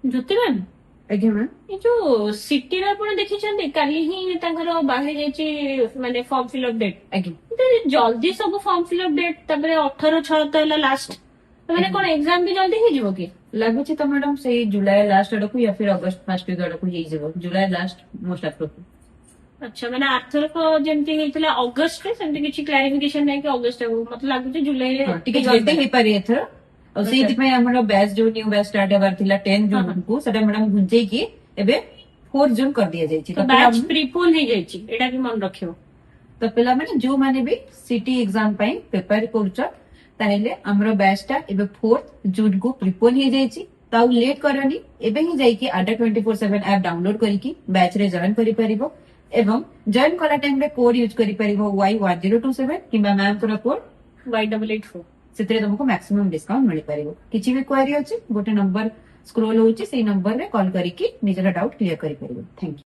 Jyoti ma'am, ଆଜ୍ଞା ma'am. ଏ ଯୋଉ ସିଟିର ଆପଣ ଦେଖିଛନ୍ତି କାଲି ହିଁ ତାଙ୍କର ବାହାରି ଯାଇଛି ମାନେ ଫର୍ମ ଫିଲ୍ଅପ ଡେଟ୍। ଆଜ୍ଞା ଜଲ୍ଦି ସବୁ ଫର୍ମ ଫିଲ୍ଅପ ଡେଟ୍, ତାପରେ 18/6 ତ ହେଲା ଲାଷ୍ଟ, ମାନେ ଆଜ୍ଞା। କଣ ଏକ୍ସାମ ବି ଜଲ୍ଦି ହେଇଯିବ କି? ଲାଗୁଛି ତ ମ୍ୟାଡାମ ସେଇ ଜୁଲାଇ ଲାଷ୍ଟ ଆଡକୁ ୟା ଫିର ଅଗଷ୍ଟ ଫାର୍ଷ୍ଟ ୱିକ୍ ଆଡକୁ ହେଇଯିବ, ଜୁଲାଇ ଲାଷ୍ଟ ମୋଷ୍ଟ ଆପ୍ରୋପ୍ରିଏଟ। ଆଚ୍ଛା, ମାନେ ଆରଥରକ ଯେମିତି ହେଇଥିଲା ଅଗଷ୍ଟରେ, ସେମିତି କିଛି କ୍ଲାରିଫିକେସନ ନାହିଁ କି ଅଗଷ୍ଟ ଆଗକୁ, ମତେ ଲାଗୁଛି ଜୁଲାଇରେ ଟିକେ ଜଲ୍ଦି ହେଇପାରେ ଏଥର। ଆଉ ସେଇଥିପାଇଁ ଆମର ବ୍ୟାଚ୍ ଯୋଉ ନ୍ୟୁ ବ୍ୟାଚ୍ ଷ୍ଟାର୍ଟ ହେବାର ଥିଲା 10 ଜୁନକୁ, ସେଟା ମ୍ୟାଡାମ ଘୁଞ୍ଚେଇକି ଏବେ 4 ଜୁନ କରିଦିଆଯାଇଛି। ତ ବ୍ୟାଚ୍ ପ୍ରିପୋନ ହେଇଯାଇଛି, ଏଇଟା ବି ମନେ ରଖିବ। ତ ପିଲାମାନେ ଯୋଉମାନେ ବି ସିଟି ଏକ୍ସାମ ପାଇଁ ପ୍ରିପେୟାର କରୁଛ, ତାହେଲେ ଆମର ବ୍ୟାଚ୍ ଟା ଏବେ 4 ଜୁନ କୁ ପ୍ରିପୋନ ହେଇଯାଇଛି। ତ ଆଉ ଲେଟ୍ କରନି, ଏବେ ହିଁ ଯାଇକି ADDA 24/7 ଆପ୍ ଡାଉନଲୋଡ କରିକି ବ୍ୟାଚ୍ ରେ ଜଏନ୍ କରିପାରିବ ଏବଂ ଜଏନ୍ କଲା ଟାଇମ୍ ରେ କୋଡ ୟୁଜ କରିପାରିବ Y1027 କିମ୍ବା ମ୍ୟାମଙ୍କର କୋଡ Y884। ସେଥିରେ ତମକୁ ମ୍ୟାକ୍ସିମମ୍ ଡିସକାଉଣ୍ଟ ମିଳିପାରିବ। କିଛି ବି କ୍ୱାରି ଅଛି, ଗୋଟେ ନମ୍ବର ସ୍କ୍ରୋଲ ହଉଛି, ସେଇ ନମ୍ବରରେ କଲ୍ କରିକି ନିଜର ଡାଉଟ୍ କ୍ଲିୟର କରିପାରିବ। Thank you.